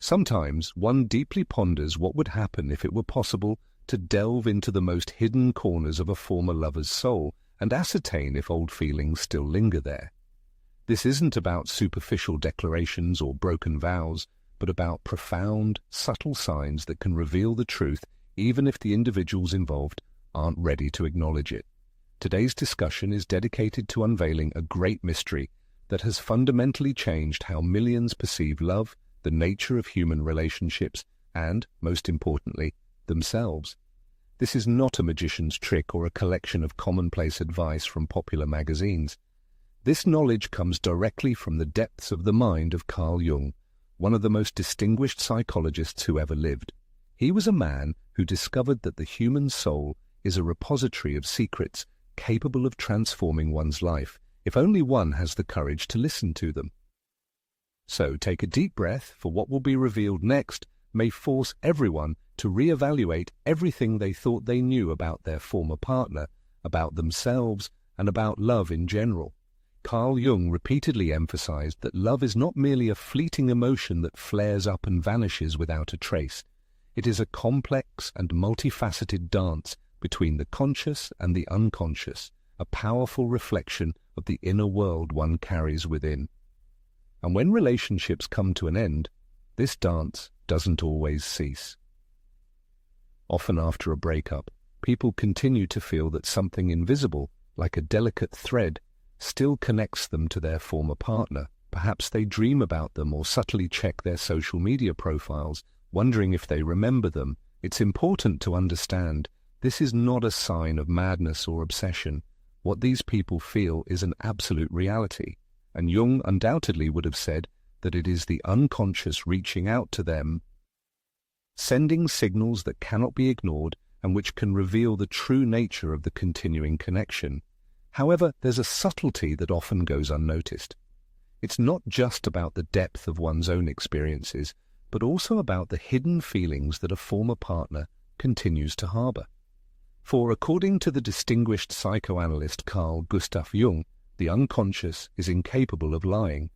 Sometimes one deeply ponders what would happen if it were possible to delve into the most hidden corners of a former lover's soul and ascertain if old feelings still linger there. This isn't about superficial declarations or broken vows, but about profound, subtle signs that can reveal the truth even if the individuals involved aren't ready to acknowledge it. Today's discussion is dedicated to unveiling a great mystery that has fundamentally changed how millions perceive love, the nature of human relationships, and, most importantly, themselves. This is not a magician's trick or a collection of commonplace advice from popular magazines. This knowledge comes directly from the depths of the mind of Carl Jung, one of the most distinguished psychologists who ever lived. He was a man who discovered that the human soul is a repository of secrets capable of transforming one's life, if only one has the courage to listen to them. So take a deep breath, for what will be revealed next may force everyone to reevaluate everything they thought they knew about their former partner, about themselves, and about love in general. Carl Jung repeatedly emphasized that love is not merely a fleeting emotion that flares up and vanishes without a trace. It is a complex and multifaceted dance between the conscious and the unconscious, a powerful reflection of the inner world one carries within. And when relationships come to an end, this dance doesn't always cease. Often after a breakup, people continue to feel that something invisible, like a delicate thread, still connects them to their former partner. Perhaps they dream about them or subtly check their social media profiles, wondering if they remember them. It's important to understand this is not a sign of madness or obsession. What these people feel is an absolute reality, and Jung undoubtedly would have said that it is the unconscious reaching out to them, sending signals that cannot be ignored and which can reveal the true nature of the continuing connection. However, there's a subtlety that often goes unnoticed. It's not just about the depth of one's own experiences, but also about the hidden feelings that a former partner continues to harbor. For according to the distinguished psychoanalyst Carl Gustav Jung, the unconscious is incapable of lying.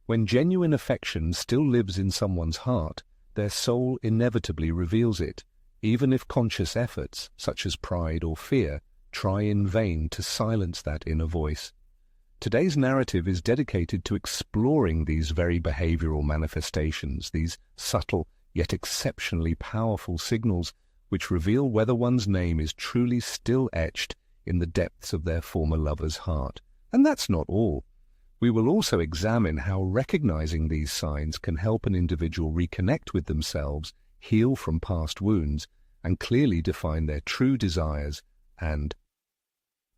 When genuine affection still lives in someone's heart, their soul inevitably reveals it, even if conscious efforts, such as pride or fear, try in vain to silence that inner voice. Today's narrative is dedicated to exploring these very behavioral manifestations, these subtle yet exceptionally powerful signals which reveal whether one's name is truly still etched in the depths of their former lover's heart. And that's not all. We will also examine how recognizing these signs can help an individual reconnect with themselves, heal from past wounds, and clearly define their true desires and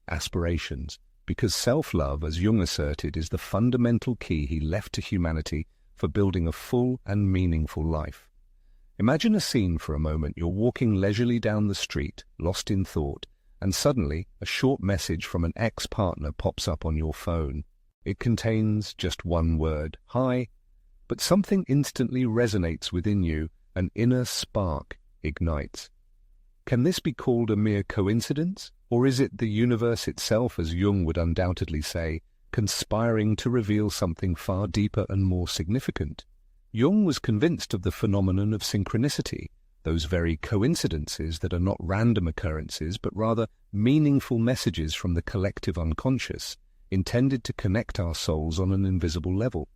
aspirations, because self-love, as Jung asserted, is the fundamental key he left to humanity for building a full and meaningful life. Imagine a scene for a moment. You're walking leisurely down the street, lost in thought, and suddenly a short message from an ex-partner pops up on your phone. It contains just one word, "Hi," but something instantly resonates within you, an inner spark ignites. Can this be called a mere coincidence, or is it the universe itself, as Jung would undoubtedly say, conspiring to reveal something far deeper and more significant? Jung was convinced of the phenomenon of synchronicity, those very coincidences that are not random occurrences, but rather meaningful messages from the collective unconscious, intended to connect our souls on an invisible level.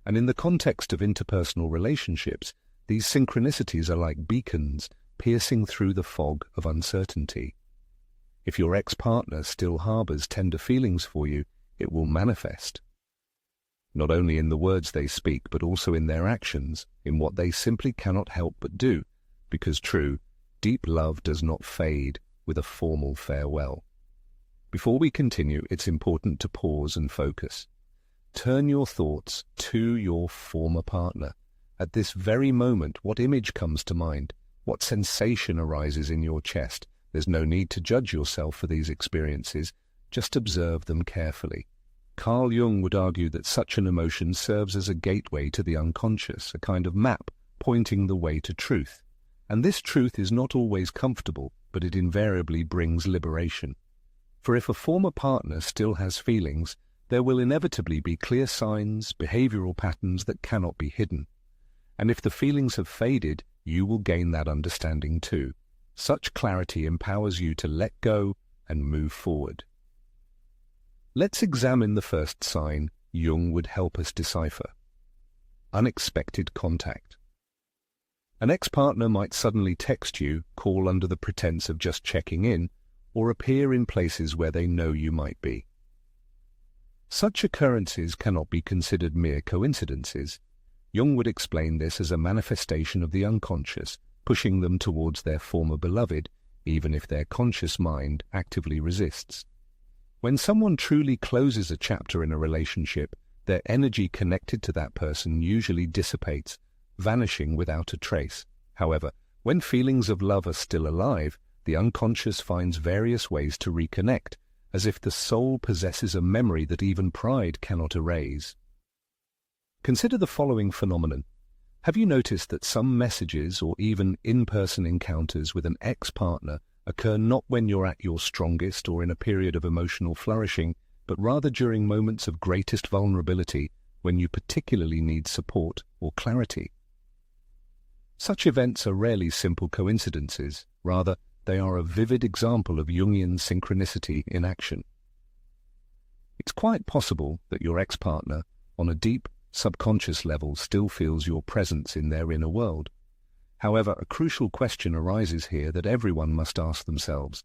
And in the context of interpersonal relationships, these synchronicities are like beacons piercing through the fog of uncertainty. If your ex-partner still harbors tender feelings for you, it will manifest, not only in the words they speak, but also in their actions, in what they simply cannot help but do, because true, deep love does not fade with a formal farewell. Before we continue, it's important to pause and focus. Turn your thoughts to your former partner. At this very moment, what image comes to mind? What sensation arises in your chest? There's no need to judge yourself for these experiences. Just observe them carefully. Carl Jung would argue that such an emotion serves as a gateway to the unconscious, a kind of map pointing the way to truth. And this truth is not always comfortable, but it invariably brings liberation. For if a former partner still has feelings, there will inevitably be clear signs, behavioral patterns that cannot be hidden. And if the feelings have faded, you will gain that understanding too. Such clarity empowers you to let go and move forward. Let's examine the first sign Jung would help us decipher. Unexpected contact. An ex-partner might suddenly text you, call under the pretense of just checking in, or appear in places where they know you might be. Such occurrences cannot be considered mere coincidences. Jung would explain this as a manifestation of the unconscious, pushing them towards their former beloved, even if their conscious mind actively resists. When someone truly closes a chapter in a relationship, their energy connected to that person usually dissipates, vanishing without a trace. However, when feelings of love are still alive, the unconscious finds various ways to reconnect, as if the soul possesses a memory that even pride cannot erase. Consider the following phenomenon. Have you noticed that some messages or even in-person encounters with an ex-partner occur not when you're at your strongest or in a period of emotional flourishing, but rather during moments of greatest vulnerability when you particularly need support or clarity? Such events are rarely simple coincidences. Rather, they are a vivid example of Jungian synchronicity in action. It's quite possible that your ex-partner, on a deep, subconscious level, still feels your presence in their inner world. However, a crucial question arises here that everyone must ask themselves.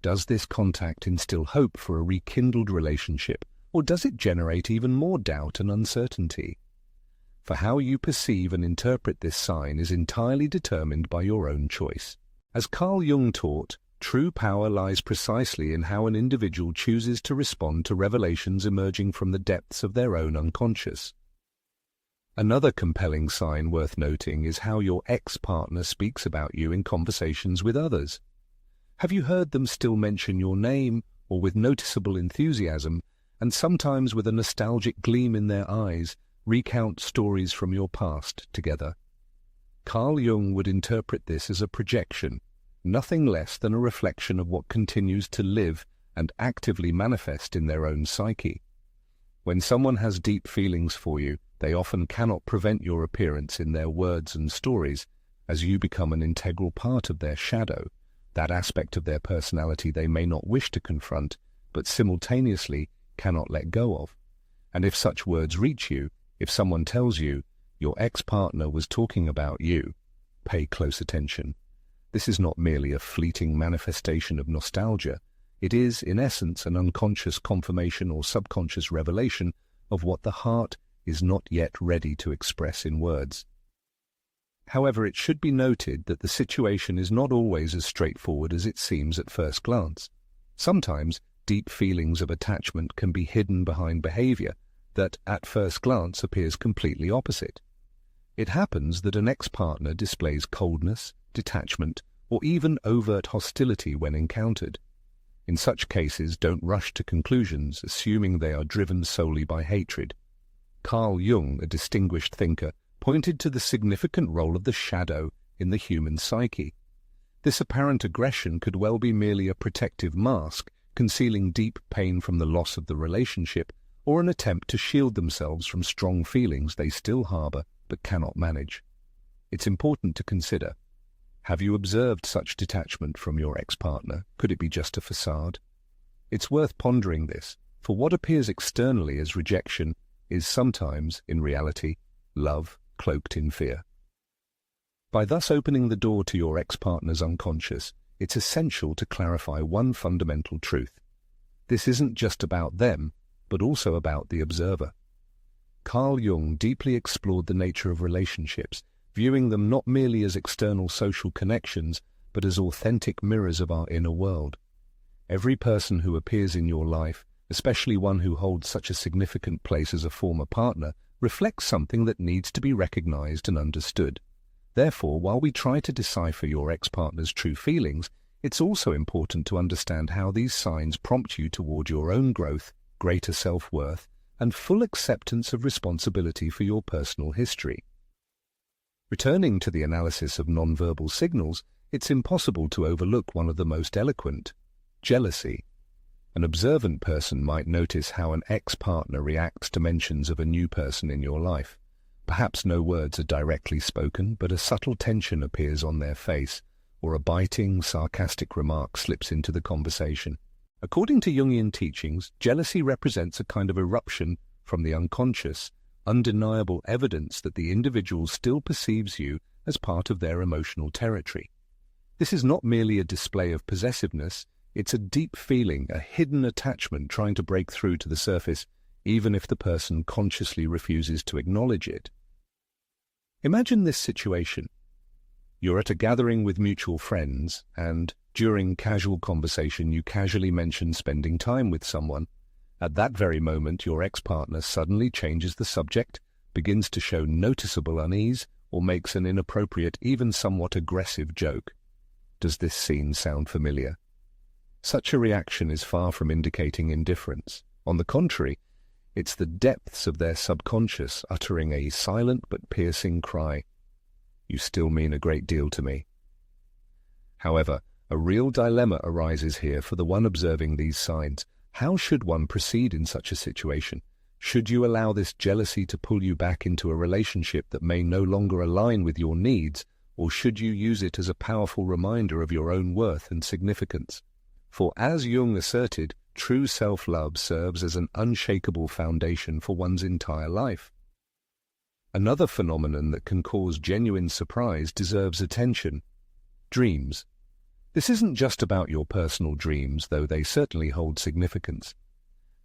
Does this contact instill hope for a rekindled relationship, or does it generate even more doubt and uncertainty? For how you perceive and interpret this sign is entirely determined by your own choice. As Carl Jung taught, true power lies precisely in how an individual chooses to respond to revelations emerging from the depths of their own unconscious. Another compelling sign worth noting is how your ex-partner speaks about you in conversations with others. Have you heard them still mention your name, or with noticeable enthusiasm, and sometimes with a nostalgic gleam in their eyes, recount stories from your past together? Carl Jung would interpret this as a projection, nothing less than a reflection of what continues to live and actively manifest in their own psyche. When someone has deep feelings for you, they often cannot prevent your appearance in their words and stories, as you become an integral part of their shadow, that aspect of their personality they may not wish to confront, but simultaneously cannot let go of. And if such words reach you, if someone tells you, your ex-partner was talking about you, pay close attention. This is not merely a fleeting manifestation of nostalgia. It is, in essence, an unconscious confirmation or subconscious revelation of what the heart is not yet ready to express in words. However, it should be noted that the situation is not always as straightforward as it seems at first glance. Sometimes, deep feelings of attachment can be hidden behind behavior that, at first glance, appears completely opposite. It happens that an ex-partner displays coldness, detachment, or even overt hostility when encountered. In such cases, don't rush to conclusions, assuming they are driven solely by hatred. Carl Jung, a distinguished thinker, pointed to the significant role of the shadow in the human psyche. This apparent aggression could well be merely a protective mask, concealing deep pain from the loss of the relationship, or an attempt to shield themselves from strong feelings they still harbor but cannot manage. It's important to consider. Have you observed such detachment from your ex-partner? Could it be just a facade? It's worth pondering this, for what appears externally as rejection is sometimes, in reality, love cloaked in fear. By thus opening the door to your ex-partner's unconscious, it's essential to clarify one fundamental truth. This isn't just about them, but also about the observer. Carl Jung deeply explored the nature of relationships, viewing them not merely as external social connections, but as authentic mirrors of our inner world. Every person who appears in your life, especially one who holds such a significant place as a former partner, reflects something that needs to be recognized and understood. Therefore, while we try to decipher your ex-partner's true feelings, it's also important to understand how these signs prompt you toward your own growth, greater self-worth, and full acceptance of responsibility for your personal history. Returning to the analysis of nonverbal signals, it's impossible to overlook one of the most eloquent: jealousy. An observant person might notice how an ex-partner reacts to mentions of a new person in your life. Perhaps no words are directly spoken, but a subtle tension appears on their face, or a biting, sarcastic remark slips into the conversation. According to Jungian teachings, jealousy represents a kind of eruption from the unconscious, undeniable evidence that the individual still perceives you as part of their emotional territory. This is not merely a display of possessiveness, it's a deep feeling, a hidden attachment trying to break through to the surface, even if the person consciously refuses to acknowledge it. Imagine this situation. You're at a gathering with mutual friends, and during casual conversation you casually mention spending time with someone. At that very moment, your ex-partner suddenly changes the subject, begins to show noticeable unease, or makes an inappropriate, even somewhat aggressive joke. Does this scene sound familiar? Such a reaction is far from indicating indifference. On the contrary, it's the depths of their subconscious uttering a silent but piercing cry. You still mean a great deal to me. However, a real dilemma arises here for the one observing these signs. How should one proceed in such a situation? Should you allow this jealousy to pull you back into a relationship that may no longer align with your needs, or should you use it as a powerful reminder of your own worth and significance? For as Jung asserted, true self-love serves as an unshakable foundation for one's entire life. Another phenomenon that can cause genuine surprise deserves attention. Dreams. This isn't just about your personal dreams, though they certainly hold significance.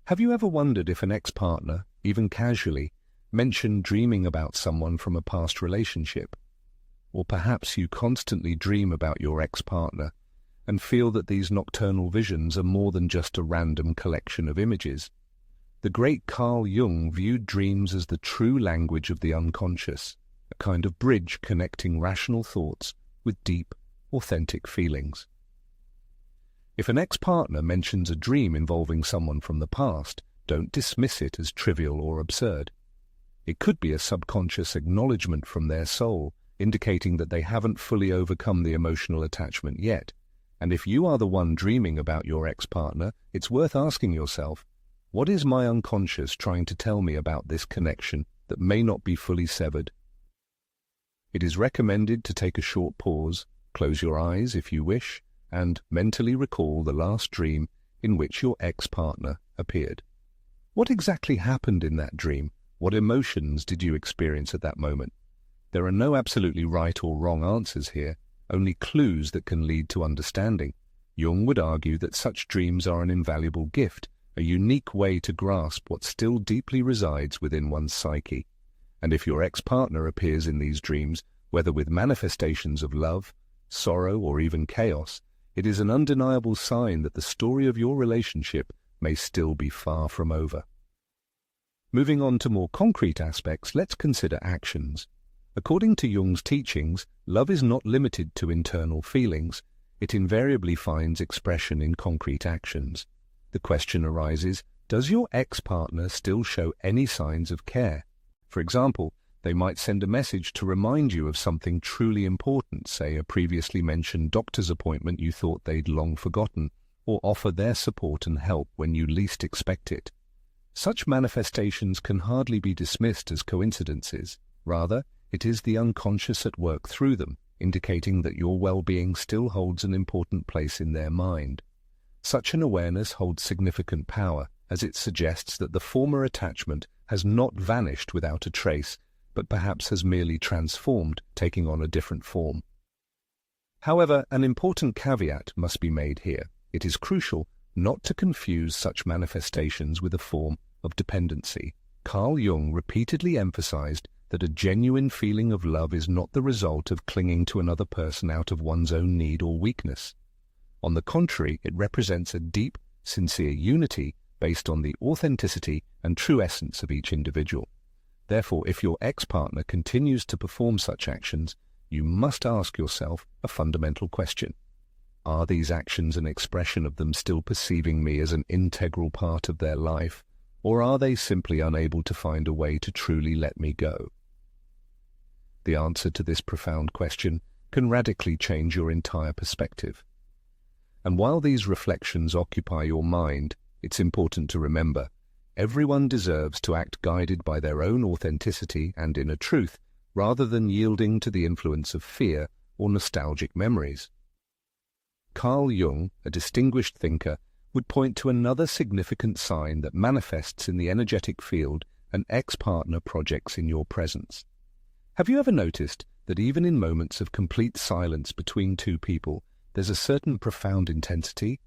Have you ever wondered if an ex-partner, even casually, mentioned dreaming about someone from a past relationship? Or perhaps you constantly dream about your ex-partner and feel that these nocturnal visions are more than just a random collection of images. The great Carl Jung viewed dreams as the true language of the unconscious, a kind of bridge connecting rational thoughts with deep, authentic feelings. If an ex-partner mentions a dream involving someone from the past, don't dismiss it as trivial or absurd. It could be a subconscious acknowledgement from their soul, indicating that they haven't fully overcome the emotional attachment yet. And if you are the one dreaming about your ex-partner, it's worth asking yourself, what is my unconscious trying to tell me about this connection that may not be fully severed? It is recommended to take a short pause, close your eyes if you wish, and mentally recall the last dream in which your ex-partner appeared. What exactly happened in that dream? What emotions did you experience at that moment? There are no absolutely right or wrong answers here, only clues that can lead to understanding. Jung would argue that such dreams are an invaluable gift, a unique way to grasp what still deeply resides within one's psyche. And if your ex-partner appears in these dreams, whether with manifestations of love, sorrow, or even chaos, it is an undeniable sign that the story of your relationship may still be far from over. Moving on to more concrete aspects, let's consider actions. According to Jung's teachings, love is not limited to internal feelings. It invariably finds expression in concrete actions. The question arises, does your ex-partner still show any signs of care? For example, they might send a message to remind you of something truly important, say a previously mentioned doctor's appointment you thought they'd long forgotten, or offer their support and help when you least expect it. Such manifestations can hardly be dismissed as coincidences. Rather, it is the unconscious at work through them, indicating that your well-being still holds an important place in their mind. Such an awareness holds significant power, as it suggests that the former attachment has not vanished without a trace, but perhaps has merely transformed, taking on a different form. However, an important caveat must be made here. It is crucial not to confuse such manifestations with a form of dependency. Carl Jung repeatedly emphasized that a genuine feeling of love is not the result of clinging to another person out of one's own need or weakness. On the contrary, it represents a deep, sincere unity based on the authenticity and true essence of each individual. Therefore, if your ex-partner continues to perform such actions, you must ask yourself a fundamental question. Are these actions an expression of them still perceiving me as an integral part of their life, or are they simply unable to find a way to truly let me go? The answer to this profound question can radically change your entire perspective. And while these reflections occupy your mind, it's important to remember, Everyone deserves to act guided by their own authenticity and inner truth, rather than yielding to the influence of fear or nostalgic memories. Carl Jung, a distinguished thinker, would point to another significant sign that manifests in the energetic field an ex-partner projects in your presence. Have you ever noticed that even in moments of complete silence between two people, there's a certain profound intensity?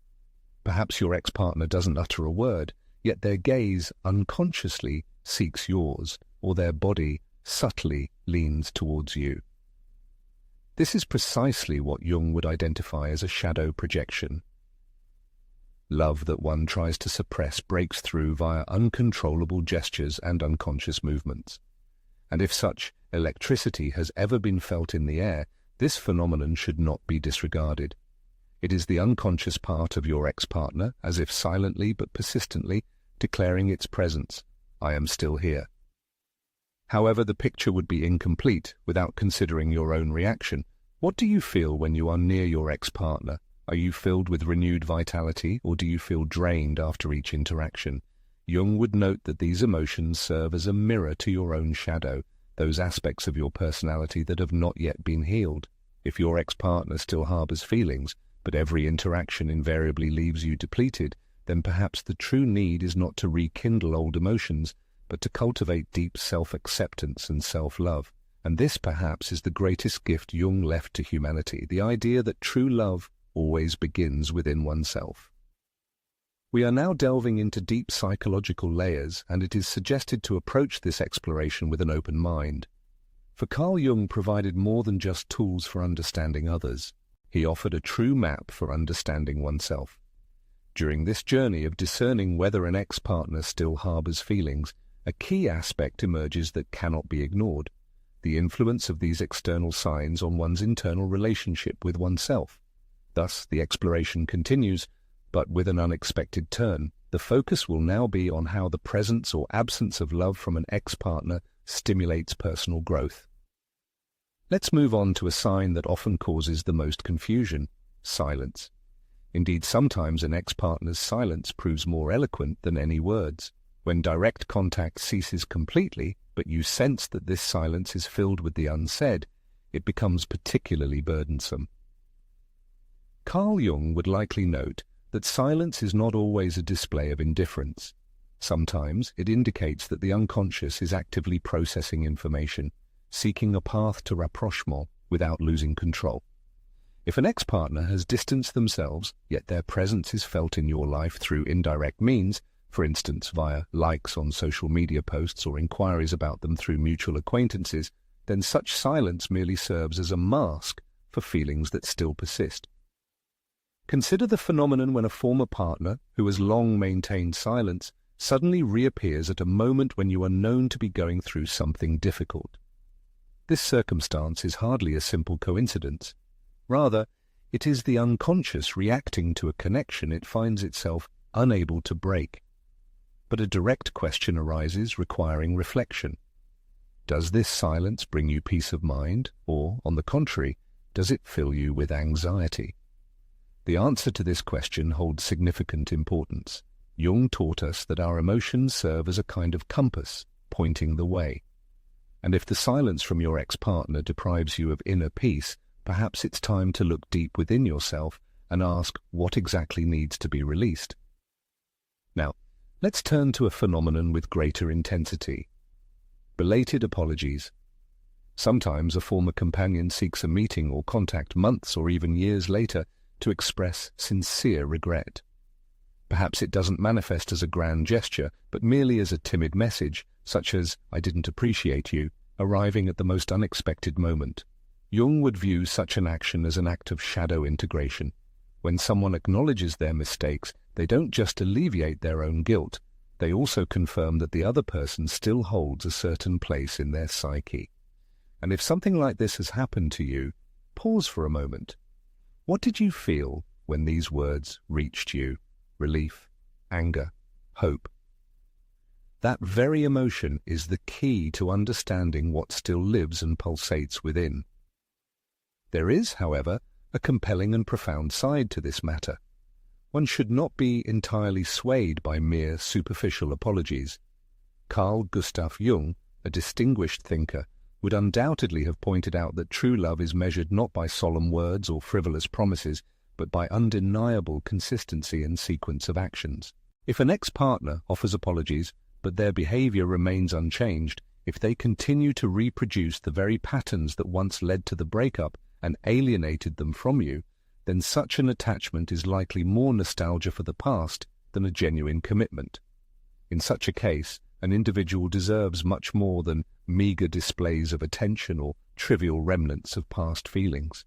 Perhaps your ex-partner doesn't utter a word, yet their gaze unconsciously seeks yours, or their body subtly leans towards you. This is precisely what Jung would identify as a shadow projection. Love that one tries to suppress breaks through via uncontrollable gestures and unconscious movements. And if such electricity has ever been felt in the air, this phenomenon should not be disregarded. It is the unconscious part of your ex-partner, as if silently but persistently declaring its presence. I am still here. However, the picture would be incomplete without considering your own reaction. What do you feel when you are near your ex-partner? Are you filled with renewed vitality, or do you feel drained after each interaction? Jung would note that these emotions serve as a mirror to your own shadow, those aspects of your personality that have not yet been healed. If your ex-partner still harbors feelings, but every interaction invariably leaves you depleted, then perhaps the true need is not to rekindle old emotions, but to cultivate deep self-acceptance and self-love. And this perhaps is the greatest gift Jung left to humanity, the idea that true love always begins within oneself. We are now delving into deep psychological layers, and it is suggested to approach this exploration with an open mind. For Carl Jung provided more than just tools for understanding others. He offered a true map for understanding oneself. During this journey of discerning whether an ex-partner still harbors feelings, a key aspect emerges that cannot be ignored: the influence of these external signs on one's internal relationship with oneself. Thus, the exploration continues, but with an unexpected turn. The focus will now be on how the presence or absence of love from an ex-partner stimulates personal growth. Let's move on to a sign that often causes the most confusion: silence. Indeed, sometimes an ex-partner's silence proves more eloquent than any words. When direct contact ceases completely, but you sense that this silence is filled with the unsaid, it becomes particularly burdensome. Carl Jung would likely note that silence is not always a display of indifference. Sometimes it indicates that the unconscious is actively processing information, seeking a path to rapprochement without losing control. If an ex-partner has distanced themselves, yet their presence is felt in your life through indirect means, for instance via likes on social media posts or inquiries about them through mutual acquaintances, then such silence merely serves as a mask for feelings that still persist. Consider the phenomenon when a former partner, who has long maintained silence, suddenly reappears at a moment when you are known to be going through something difficult. This circumstance is hardly a simple coincidence. Rather, it is the unconscious reacting to a connection it finds itself unable to break. But a direct question arises requiring reflection. Does this silence bring you peace of mind, or, on the contrary, does it fill you with anxiety? The answer to this question holds significant importance. Jung taught us that our emotions serve as a kind of compass, pointing the way. And if the silence from your ex-partner deprives you of inner peace, perhaps it's time to look deep within yourself and ask what exactly needs to be released. Now, let's turn to a phenomenon with greater intensity: belated apologies. Sometimes a former companion seeks a meeting or contact months or even years later to express sincere regret. Perhaps it doesn't manifest as a grand gesture, but merely as a timid message, such as, "I didn't appreciate you," arriving at the most unexpected moment. Jung would view such an action as an act of shadow integration. When someone acknowledges their mistakes, they don't just alleviate their own guilt, they also confirm that the other person still holds a certain place in their psyche. And if something like this has happened to you, pause for a moment. What did you feel when these words reached you? Relief, anger, hope. That very emotion is the key to understanding what still lives and pulsates within. There is, however, a compelling and profound side to this matter. one should not be entirely swayed by mere superficial apologies. Carl Gustav Jung, a distinguished thinker, would undoubtedly have pointed out that true love is measured not by solemn words or frivolous promises, but by undeniable consistency and sequence of actions. If an ex-partner offers apologies, but their behavior remains unchanged, if they continue to reproduce the very patterns that once led to the breakup and alienated them from you, then such an attachment is likely more nostalgia for the past than a genuine commitment. In such a case, an individual deserves much more than meager displays of attention or trivial remnants of past feelings.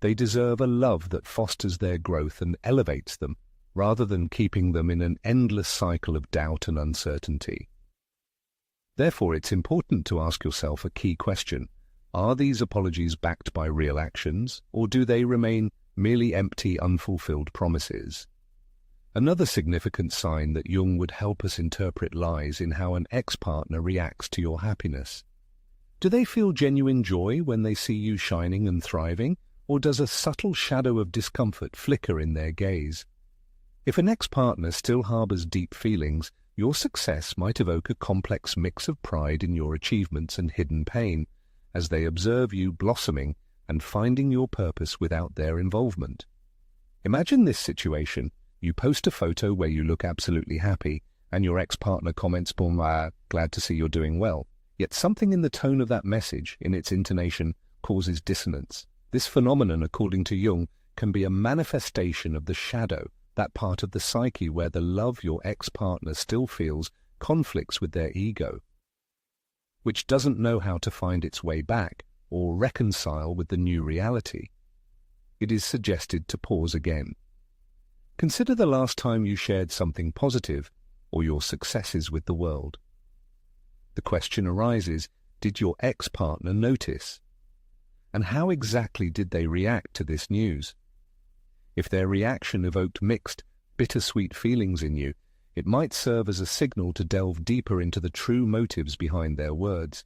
They deserve a love that fosters their growth and elevates them, rather than keeping them in an endless cycle of doubt and uncertainty. Therefore, it's important to ask yourself a key question. Are these apologies backed by real actions, or do they remain merely empty, unfulfilled promises? Another significant sign that Jung would help us interpret lies in how an ex-partner reacts to your happiness. Do they feel genuine joy when they see you shining and thriving, or does a subtle shadow of discomfort flicker in their gaze? If an ex-partner still harbors deep feelings, your success might evoke a complex mix of pride in your achievements and hidden pain, as they observe you blossoming and finding your purpose without their involvement. Imagine this situation. You post a photo where you look absolutely happy, and your ex-partner comments, "Boom, glad to see you're doing well." Yet something in the tone of that message, in its intonation, causes dissonance. This phenomenon, according to Jung, can be a manifestation of the shadow, that part of the psyche where the love your ex-partner still feels conflicts with their ego, which doesn't know how to find its way back or reconcile with the new reality. It is suggested to pause again. Consider the last time you shared something positive or your successes with the world. The question arises, did your ex-partner notice? And how exactly did they react to this news? If their reaction evoked mixed, bittersweet feelings in you, it might serve as a signal to delve deeper into the true motives behind their words.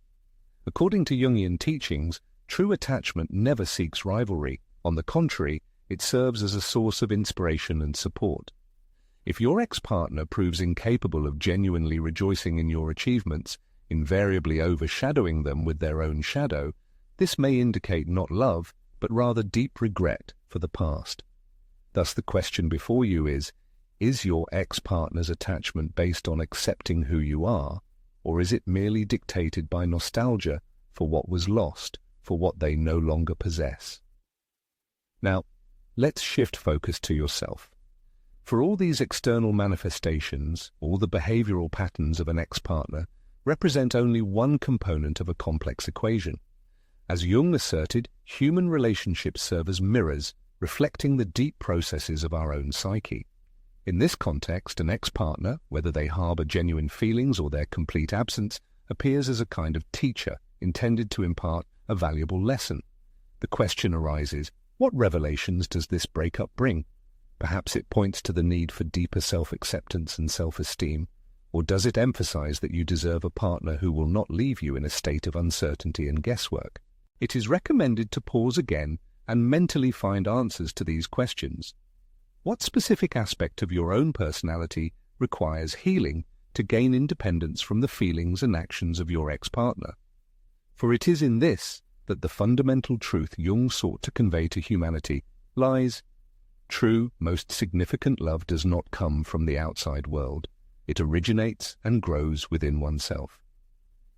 According to Jungian teachings, true attachment never seeks rivalry. On the contrary, it serves as a source of inspiration and support. If your ex-partner proves incapable of genuinely rejoicing in your achievements, invariably overshadowing them with their own shadow, this may indicate not love, but rather deep regret for the past. Thus the question before you is your ex-partner's attachment based on accepting who you are, or is it merely dictated by nostalgia for what was lost, for what they no longer possess? Now, let's shift focus to yourself. For all these external manifestations, all the behavioral patterns of an ex-partner represent only one component of a complex equation. As Jung asserted, human relationships serve as mirrors, reflecting the deep processes of our own psyche. In this context, an ex-partner, whether they harbor genuine feelings or their complete absence, appears as a kind of teacher intended to impart a valuable lesson. The question arises, what revelations does this breakup bring? Perhaps it points to the need for deeper self-acceptance and self-esteem, or does it emphasize that you deserve a partner who will not leave you in a state of uncertainty and guesswork? It is recommended to pause again and mentally find answers to these questions. What specific aspect of your own personality requires healing to gain independence from the feelings and actions of your ex-partner? For it is in this that the fundamental truth Jung sought to convey to humanity lies. True, most significant love does not come from the outside world. It originates and grows within oneself.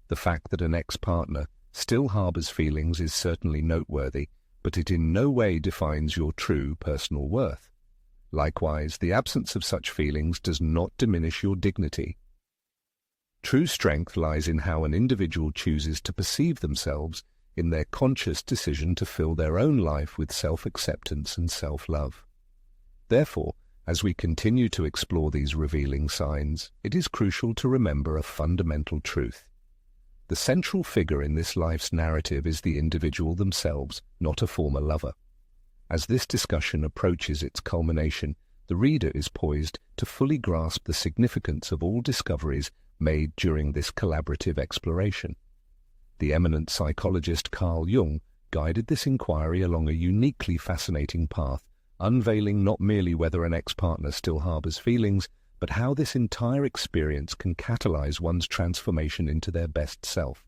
The fact that an ex-partner still harbors feelings is certainly noteworthy, but it in no way defines your true personal worth. Likewise, the absence of such feelings does not diminish your dignity. True strength lies in how an individual chooses to perceive themselves in their conscious decision to fill their own life with self-acceptance and self-love. Therefore, as we continue to explore these revealing signs, it is crucial to remember a fundamental truth. The central figure in this life's narrative is the individual themselves, not a former lover. As this discussion approaches its culmination, the reader is poised to fully grasp the significance of all discoveries made during this collaborative exploration. The eminent psychologist Carl Jung guided this inquiry along a uniquely fascinating path, unveiling not merely whether an ex-partner still harbors feelings, but how this entire experience can catalyze one's transformation into their best self.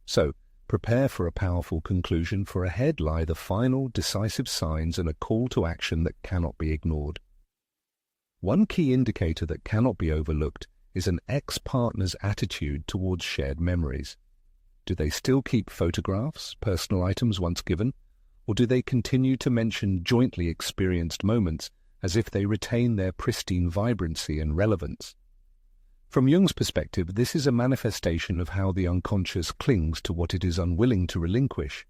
So, prepare for a powerful conclusion, for ahead lie the final, decisive signs and a call to action that cannot be ignored. One key indicator that cannot be overlooked is an ex-partner's attitude towards shared memories. Do they still keep photographs, personal items once given, or do they continue to mention jointly experienced moments as if they retain their pristine vibrancy and relevance? From Jung's perspective, this is a manifestation of how the unconscious clings to what it is unwilling to relinquish.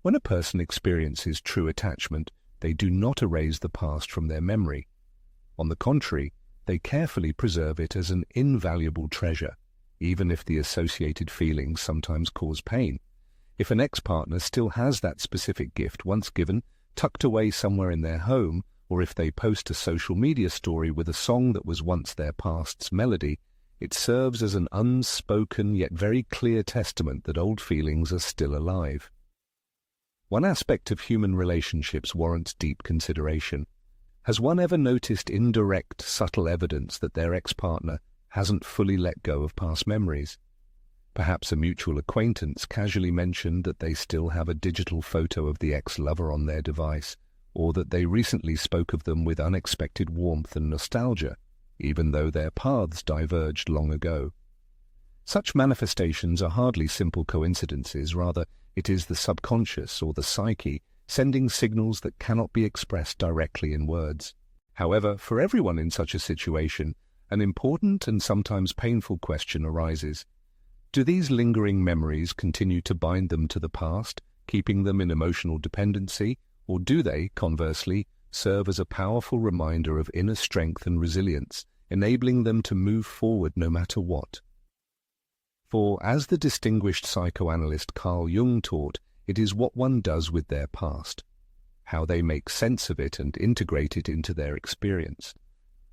When a person experiences true attachment, they do not erase the past from their memory. On the contrary, they carefully preserve it as an invaluable treasure, even if the associated feelings sometimes cause pain. If an ex-partner still has that specific gift once given, tucked away somewhere in their home, or if they post a social media story with a song that was once their past's melody, it serves as an unspoken yet very clear testament that old feelings are still alive. One aspect of human relationships warrants deep consideration. Has one ever noticed indirect, subtle evidence that their ex-partner hasn't fully let go of past memories? Perhaps a mutual acquaintance casually mentioned that they still have a digital photo of the ex-lover on their device, or that they recently spoke of them with unexpected warmth and nostalgia, even though their paths diverged long ago. Such manifestations are hardly simple coincidences, rather it is the subconscious or the psyche sending signals that cannot be expressed directly in words. However, for everyone in such a situation, an important and sometimes painful question arises. Do these lingering memories continue to bind them to the past, keeping them in emotional dependency, or do they, conversely, serve as a powerful reminder of inner strength and resilience, enabling them to move forward no matter what? For, as the distinguished psychoanalyst Carl Jung taught, it is what one does with their past, how they make sense of it and integrate it into their experience,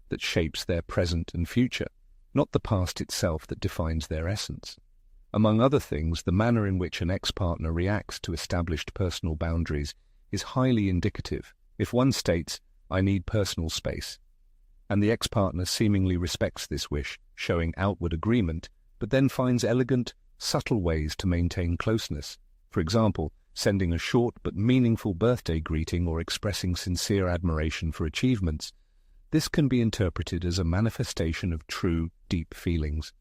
that shapes their present and future, not the past itself that defines their essence. Among other things, the manner in which an ex-partner reacts to established personal boundaries is highly indicative. If one states, "I need personal space," and the ex-partner seemingly respects this wish, showing outward agreement, but then finds elegant, subtle ways to maintain closeness, for example, sending a short but meaningful birthday greeting or expressing sincere admiration for achievements, this can be interpreted as a manifestation of true, deep feelings.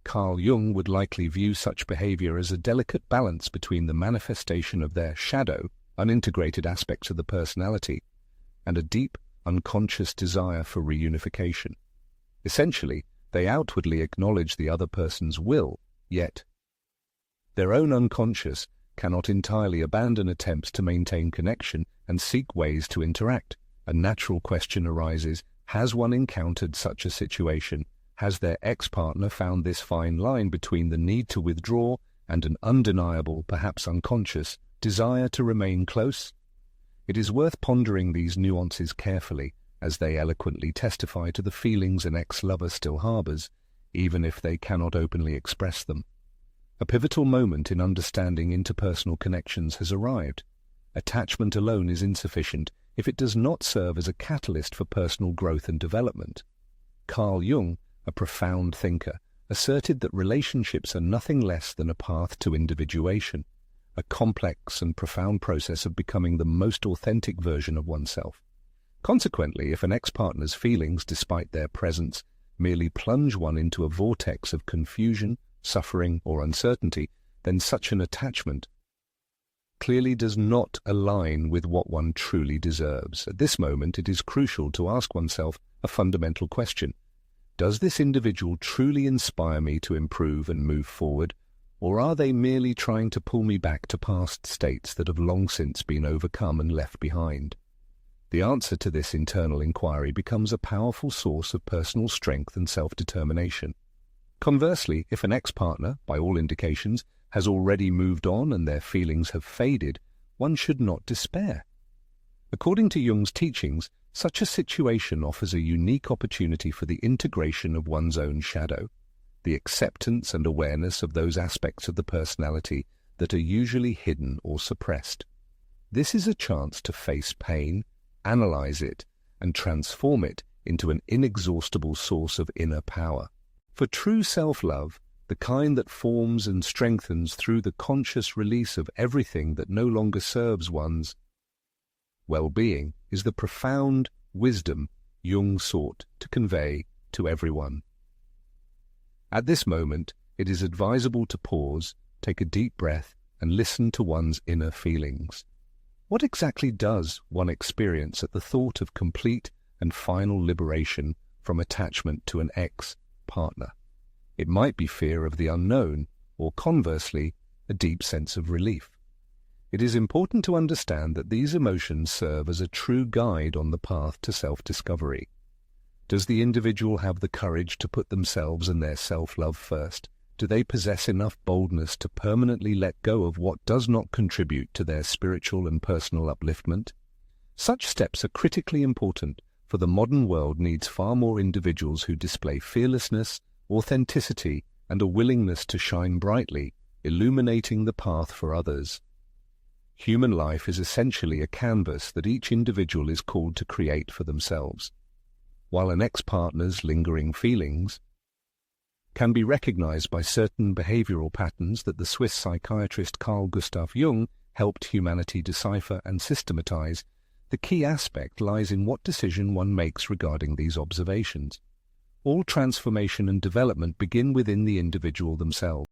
Carl Jung would likely view such behavior as a delicate balance between the manifestation of their shadow, unintegrated aspects of the personality, and a deep, unconscious desire for reunification. Essentially, they outwardly acknowledge the other person's will, yet their own unconscious cannot entirely abandon attempts to maintain connection and seek ways to interact. A natural question arises, has one encountered such a situation? Has their ex-partner found this fine line between the need to withdraw and an undeniable, perhaps unconscious, desire to remain close? It is worth pondering these nuances carefully, as they eloquently testify to the feelings an ex-lover still harbors, even if they cannot openly express them. A pivotal moment in understanding interpersonal connections has arrived. Attachment alone is insufficient if it does not serve as a catalyst for personal growth and development. Carl Jung, a profound thinker, asserted that relationships are nothing less than a path to individuation, a complex and profound process of becoming the most authentic version of oneself. Consequently, if an ex-partner's feelings, despite their presence, merely plunge one into a vortex of confusion, suffering, or uncertainty, then such an attachment clearly does not align with what one truly deserves. At this moment, it is crucial to ask oneself a fundamental question. Does this individual truly inspire me to improve and move forward, or are they merely trying to pull me back to past states that have long since been overcome and left behind? The answer to this internal inquiry becomes a powerful source of personal strength and self-determination. Conversely, if an ex-partner, by all indications, has already moved on and their feelings have faded, one should not despair. According to Jung's teachings, such a situation offers a unique opportunity for the integration of one's own shadow, the acceptance and awareness of those aspects of the personality that are usually hidden or suppressed. This is a chance to face pain, analyze it, and transform it into an inexhaustible source of inner power. For true self-love, the kind that forms and strengthens through the conscious release of everything that no longer serves one's well-being, is the profound wisdom Jung sought to convey to everyone. At this moment, it is advisable to pause, take a deep breath, and listen to one's inner feelings. What exactly does one experience at the thought of complete and final liberation from attachment to an ex-partner? It might be fear of the unknown, or conversely, a deep sense of relief. It is important to understand that these emotions serve as a true guide on the path to self-discovery. Does the individual have the courage to put themselves and their self-love first? Do they possess enough boldness to permanently let go of what does not contribute to their spiritual and personal upliftment? Such steps are critically important, for the modern world needs far more individuals who display fearlessness, authenticity, and a willingness to shine brightly, illuminating the path for others. Human life is essentially a canvas that each individual is called to create for themselves. While an ex-partner's lingering feelings can be recognized by certain behavioral patterns that the Swiss psychiatrist Carl Gustav Jung helped humanity decipher and systematize, the key aspect lies in what decision one makes regarding these observations. All transformation and development begin within the individual themselves.